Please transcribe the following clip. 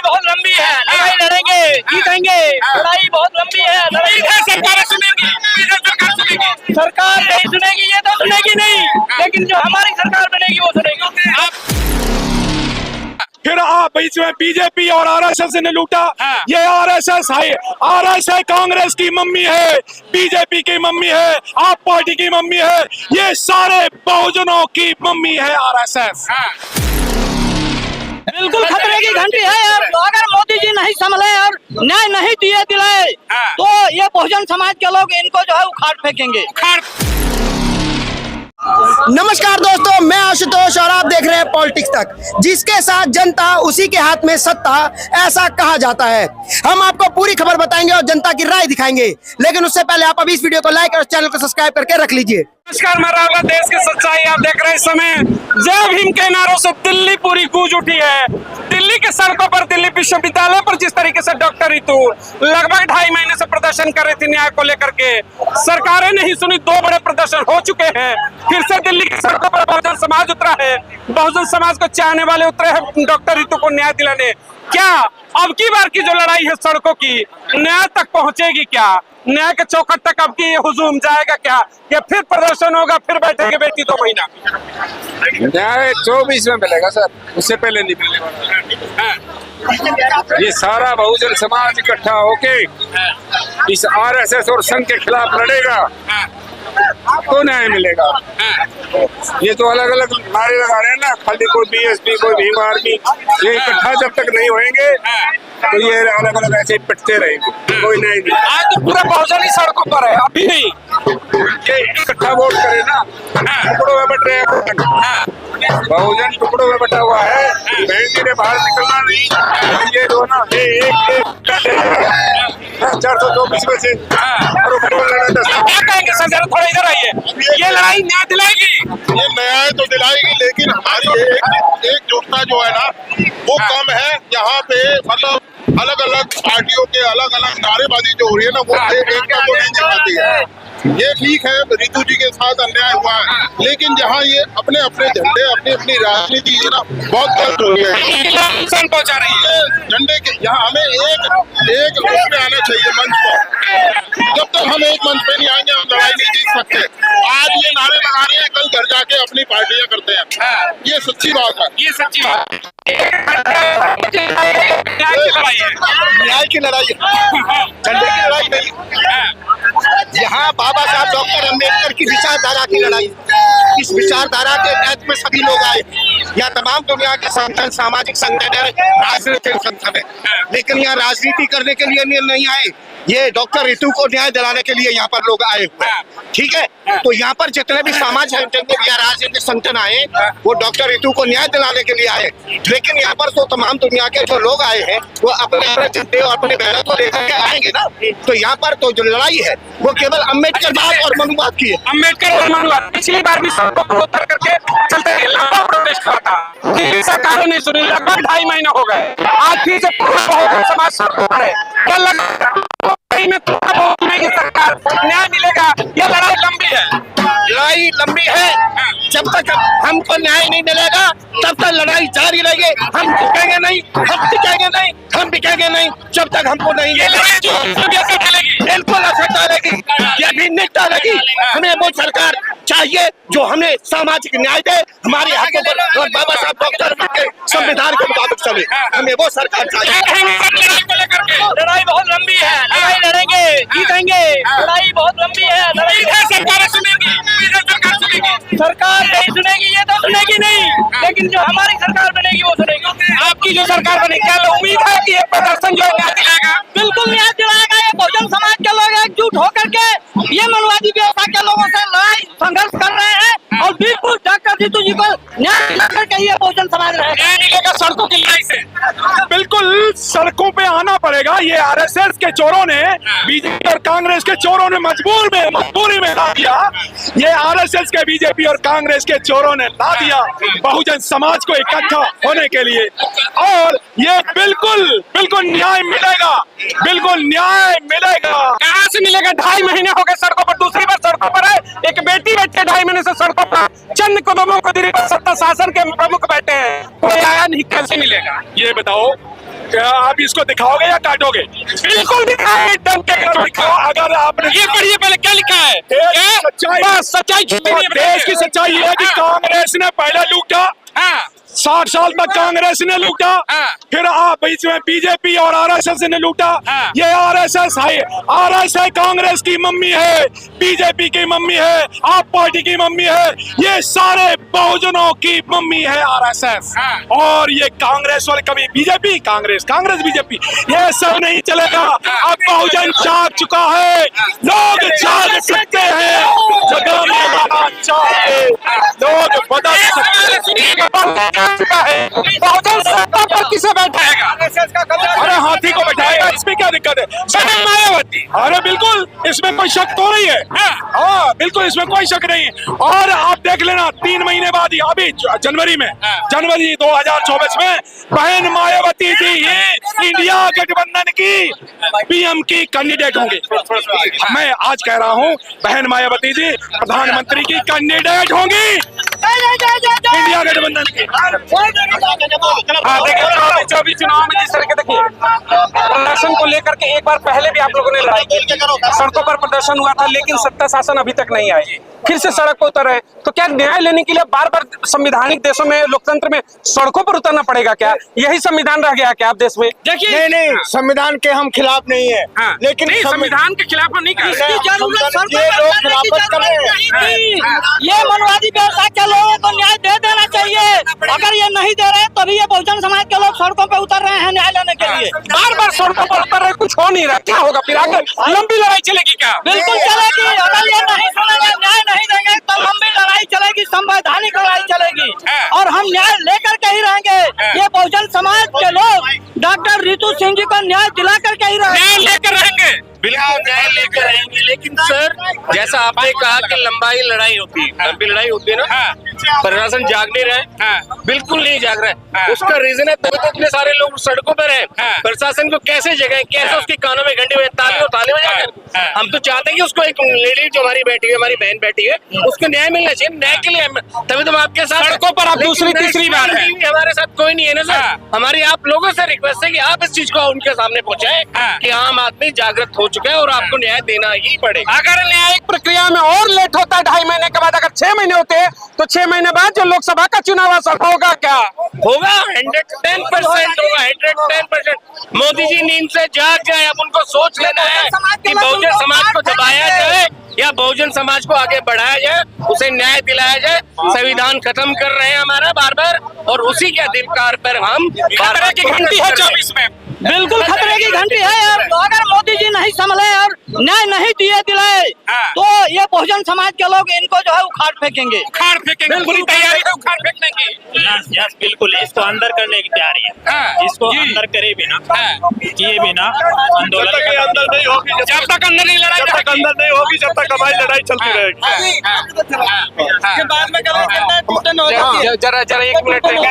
बहुत लंबी है, लड़ाई लड़ेंगे, जीतेंगे। लड़ाई बहुत लंबी है, लड़ाई सरकार सुनेगी, सरकार नहीं सुनेगी, ये तो सुनेगी नहीं, लेकिन जो हमारी सरकार बनेगी वो सुनेगी। फिर आप बीच में बीजेपी और आरएसएस ने लूटा। ये आरएसएस है, आरएसएस कांग्रेस की मम्मी है, बीजेपी की मम्मी है, आप पार्टी की मम्मी है, ये सारे बहुजनों की मम्मी है आरएसएस। बिल्कुल खतरे की घंटी है यार। अगर मोदी जी नहीं संभले और न्याय नहीं दिए दिलाए तो ये बहुजन समाज के लोग इनको जो है उखाड़ फेंकेंगे। नमस्कार दोस्तों, मैं आशुतोष और आप देख रहे हैं पॉलिटिक्स तक। जिसके साथ जनता उसी के हाथ में सत्ता, ऐसा कहा जाता है। हम आपको पूरी खबर बताएंगे और जनता की राय दिखाएंगे, लेकिन उससे पहले आप अभी इस वीडियो को लाइक और चैनल को सब्सक्राइब करके रख लीजिए। नमस्कार, मैं देश की सच्चाई आप देख रहे हैं। इस समय जय भीम के नारों से दिल्ली पूरी गूंज उठी है। दिल्ली के सड़कों पर, दिल्ली विश्वविद्यालय पर जिस तरीके से डॉक्टर रितु लगभग 2.5 महीने से प्रदर्शन कर रही थी न्याय को लेकर के, सरकारें नहीं सुनी। 2 बड़े प्रदर्शन हो चुके हैं। फिर से दिल्ली की सड़कों पर बहुजन समाज उतरा है। बहुजन समाज को चाहने वाले उतरे हैं डॉक्टर रितु को न्याय दिलाने। क्या अब की बार की जो लड़ाई है सड़कों की, न्याय तक पहुंचेगी क्या? न्याय के चौखट तक अब की हुजूम जाएगा क्या? या फिर प्रदर्शन होगा, फिर बैठेंगे बेटी 2 महीना? न्याय 24 में मिलेगा सर, उससे पहले नहीं मिलेगा। ये सारा बहुजन समाज इकट्ठा होके इस आरएसएस और संघ के खिलाफ लड़ेगा तो न्याय मिलेगा। ये तो अलग अलग नारे लगा रहे हैं ना, खाली कोई बीएसपी कोई भीम आर्मी, ये इकट्ठा जब तक नहीं होंगे तो ये अलग अलग ऐसे पिटते रहेंगे, कोई नहीं। आज तो पूरा बहुजन ही सड़कों पर है, अभी नहीं। ये इकट्ठा वोट करे ना, टुकड़ों में बट रहे हैं। बहुजन टुकड़ों में बटा हुआ है, बैंक ने बाहर निकलना नहीं। ये दोनों एक 424 में से क्या कहेंगे सर? जरा थोड़ा इधर आइए। ये लड़ाई न्याय दिलाएगी? ये न्याय तो दिलाएगी, लेकिन हमारी एकजुटता जो है ना वो कम है। यहाँ पे मतलब अलग अलग पार्टियों के अलग अलग नारेबाजी जो हो रही है ना, वो एकता को नहीं दिखाती है। ये ठीक है, रितु जी के साथ अन्याय हुआ है, लेकिन जहाँ ये अपने अपने झंडे, अपनी अपनी राजनीति है ना, बहुत गलत हो रही है, नुकसान पहुंचा रही है झंडे के। यहाँ हमें एक उसमें आना चाहिए, मंच पर। जब तक हम एक मंच पे नहीं आएंगे, हम लड़ाई नहीं जीत सकते। आज ये नारे लगा रहे हैं, कल घर जाके अपनी पार्टियां करते हैं। ये सच्ची बात है, ये सच्ची बात है। न्याय की लड़ाई है, झंडे की लड़ाई नहीं। यहाँ बाबा साहब डॉक्टर अम्बेडकर की विचारधारा की लड़ाई। इस विचारधारा के तहत में सभी लोग आए। यहाँ तमाम दुनिया के संगठन, सामाजिक संगठन है, राजनीतिक संगठन है, लेकिन यहाँ राजनीति करने के लिए नहीं आए। ये डॉक्टर रितु को न्याय दिलाने के लिए यहाँ पर लोग आए हुए हैं, ठीक है। तो यहाँ पर जितने भी सामाजिक संगठन या राजनीतिक संगठन आए, वो डॉक्टर रितु को न्याय दिलाने के लिए आए। लेकिन यहाँ पर तो तमाम दुनिया के जो लोग आए हैं, वो अपने अपने झंडे और अपने बैनर को लेकर के आएंगे ना। तो यहाँ पर तो जो लड़ाई है वो केवल अम्बेडकरवाद और मनुवाद की है। अम्बेडकर और मनुवाद। पिछली बार भी सड़कों पर उतर करके चलते लंबा प्रोटेस्ट करता, सरकारों ने सुनी। लगभग 2.5 महीने हो गए, आज फिर से बहुजन समाज सड़कों पर है। क्या लगता में की सरकार न्याय मिलेगा? यह लड़ाई लंबी है, लड़ाई लंबी है। जब तक हमको न्याय नहीं मिलेगा तब तक लड़ाई जारी रहेगी। हम टिकेंगे नहीं, हम टिकेंगे नहीं, हम टिकेंगे नहीं जब तक हमको नहीं बिल्कुल असर डालेगी, ये भी नहीं डालेगी। हमें वो सरकार चाहिए जो हमें सामाजिक न्याय दे, हमारे हकों पर और बाबा साहब डॉक्टर के संविधान के मुताबिक चले। हमें वो सरकार चाहिए। लड़ाई बहुत लंबी है, लड़ाई लड़ेंगे, जीतेंगे। लड़ाई बहुत लंबी है, लड़ाई सरकार सुनेगी, सरकार नहीं सुनेगी, ये तो सुनेगी नहीं, लेकिन जो हमारी सरकार बनेगी वो सुनेगी। आपकी जो सरकार बनेगी, क्या उम्मीद है कि ये प्रदर्शन जो न्याय दिलाएगा? बिल्कुल न्याय दिलाएगा। ये बहुजन समाज के लोग एकजुट होकर के ये मनुवादी व्यवस्था के लोगों से लड़ाई संघर्ष कर रहे हैं और बिल्कुल डॉक्टर रितु जी को न्याय दिलाकर के ये बहुजन समाज रहेगा। सड़कों की लड़ाई से बिल्कुल सड़कों पे आना पड़ेगा। ये आरएसएस के चोरों ने, बीजेपी और कांग्रेस के चोरों ने मजबूरी में ला दिया। ये आरएसएस के, बीजेपी और कांग्रेस के चोरों ने ला दिया बहुजन समाज को इकट्ठा होने के लिए। और ये बिल्कुल न्याय मिलेगा, बिल्कुल न्याय मिलेगा। कहाँ से मिलेगा? 2.5 महीने हो गए सड़कों पर, दूसरी बार सड़कों पर है। एक बेटी बैठे 2.5 महीने से सड़कों पर, चंद कदमों को दूरी पर सत्ता शासन के प्रमुख बैठे हैं, कोई आया नहीं, कैसे मिलेगा? ये बताओ, क्या आप इसको दिखाओगे या काटोगे? बिल्कुल दिखाए डंके का दिखाओ। अगर आपने ये पढ़िए पहले क्या लिखा है। देश की सच्चाई, बस सच्चाई देश की सच्चाई ये है कि कांग्रेस ने पहले लूटा, 60 साल तक कांग्रेस ने लूटा, फिर आप बीच में बीजेपी और आरएसएस ने लूटा। ये आरएसएस है, आरएसएस कांग्रेस की मम्मी है, बीजेपी की मम्मी है, आप पार्टी की मम्मी है, ये सारे बहुजनों की मम्मी है आरएसएस। और ये कांग्रेस वाले कभी बीजेपी कांग्रेस, कांग्रेस बीजेपी, ये सब नहीं चलेगा। अब बहुजन जाग चुका है, लोग जाग सकते हैं, जगाना चाहिए, लोग बदल सकते हैं। बहुजन सत्ता पर किसे बैठाएगा? अरे हाथी को बैठाएगा, इसमें क्या दिक्कत है? मायावती। अरे बिल्कुल, इसमें कोई शक तो नहीं है। हाँ बिल्कुल, इसमें कोई शक नहीं है। और आप देख लेना 3 महीने बाद ही, अभी जनवरी 2024 में बहन मायावती जी ये इंडिया गठबंधन की पीएम की कैंडिडेट होंगे। मैं आज कह रहा हूँ बहन मायावती जी प्रधानमंत्री की कैंडिडेट होंगी इंडिया गठबंधन की। देखिए 24 चुनाव में जिस तरह के देखिए प्रदर्शन को लेकर के एक बार पहले भी आप लोगों ने लड़ाई की, सड़कों पर प्रदर्शन हुआ था, लेकिन सत्ता शासन अभी तक नहीं आई, फिर से सड़क पर उतर रहे। तो क्या न्याय लेने के लिए बार बार संविधानिक देशों में, लोकतंत्र में सड़कों पर उतरना पड़ेगा? क्या यही संविधान रह गया क्या आप देश में? नहीं नहीं, संविधान के हम खिलाफ नहीं है, लेकिन नहीं, संविधान के खिलाफ हम नहीं कर रहे। ये लोग खिलाफत कर रहे हैं। ये मनवादी व्यवस्था के लोगों को न्याय दे देना चाहिए। अगर ये नहीं दे रहे तभी ये बहुजन समाज के लोग सड़कों पे उतर रहे हैं न्याय लेने के लिए। बार बार सड़कों पर उतर रहे, कुछ हो नहीं रहा, क्या होगा फिर? आगे लंबी लड़ाई चलेगी क्या? बिल्कुल चलेगी। अगर ये नहीं सुनेंगे, न्याय नहीं देंगे तो लंबी लड़ाई चलेगी, संवैधानिक लड़ाई चलेगी और हम न्याय लेकर के ही रहेंगे। ये बहुजन समाज के लोग डॉक्टर रितु सिंह जी को न्याय दिला करके ही रहेंगे, न्याय लेकर रहेंगे। बिल्कुल न्याय लेकर रहेंगे। लेकिन सर जैसा आपने कहा कि लंबाई लड़ाई होती है, लंबी लड़ाई होती है ना, प्रशासन जाग नहीं रहे, बिल्कुल नहीं जाग रहे। उसका रीजन है तभी तो इतने सारे लोग सड़कों पर हैं। प्रशासन को कैसे जगाएं, कैसे उसके कानों में घंटे में ताली बजाकर? हम तो चाहते हैं कि उसको एक लेडी जो हमारी बैठी है, हमारी बहन बैठी है, उसको न्याय मिलना चाहिए। न्याय के लिए तभी तो हम आपके साथ सड़कों पर आप दूसरी तीसरी बार है। हमारे साथ कोई नहीं है ना सर। हमारी आप लोगों से रिक्वेस्ट है कि आप इस चीज को उनके सामने पहुंचाएं कि आम आदमी जागृत हो चुका है और आपको न्याय देना ही पड़ेगा। अगर न्यायिक प्रक्रिया में और लेट होता है 2.5 महीने के बाद, अगर 6 महीने होते हैं तो 6 महीने बाद जो लोकसभा का चुनाव असर होगा क्या? होगा 110% होगा, 110%। मोदी जी नींद से जाग जाए, अब उनको सोच लेना है कि बहुजन समाज को दबाया जाए या बहुजन समाज को आगे बढ़ाया जाए, उसे न्याय दिलाया जाए। संविधान खत्म कर रहे हैं हमारा बार बार, और उसी के अधिकार पर हम खतरे की घंटी है 24 में। बिल्कुल खतरे की घंटी है यार। तो अगर मोदी जी नहीं संभले और न्याय नहीं दिलाए तो ये बहुजन समाज के लोग इनको जो है उखाड़ फेंकेंगे, पूरी तैयारी है, उखाड़ फेंक देंगे। यस बिल्कुल, इसको अंदर करने की तैयारी है। इसको अंदर करे बिना, किए बिना आंदोलन अंदर नहीं होगी, जब तक अंदर नहीं लड़ाई, जब तक अंदर नहीं होगी, जब तक हमारी लड़ाई चलती रहेगी। बाद में जरा 1 मिनट नहीं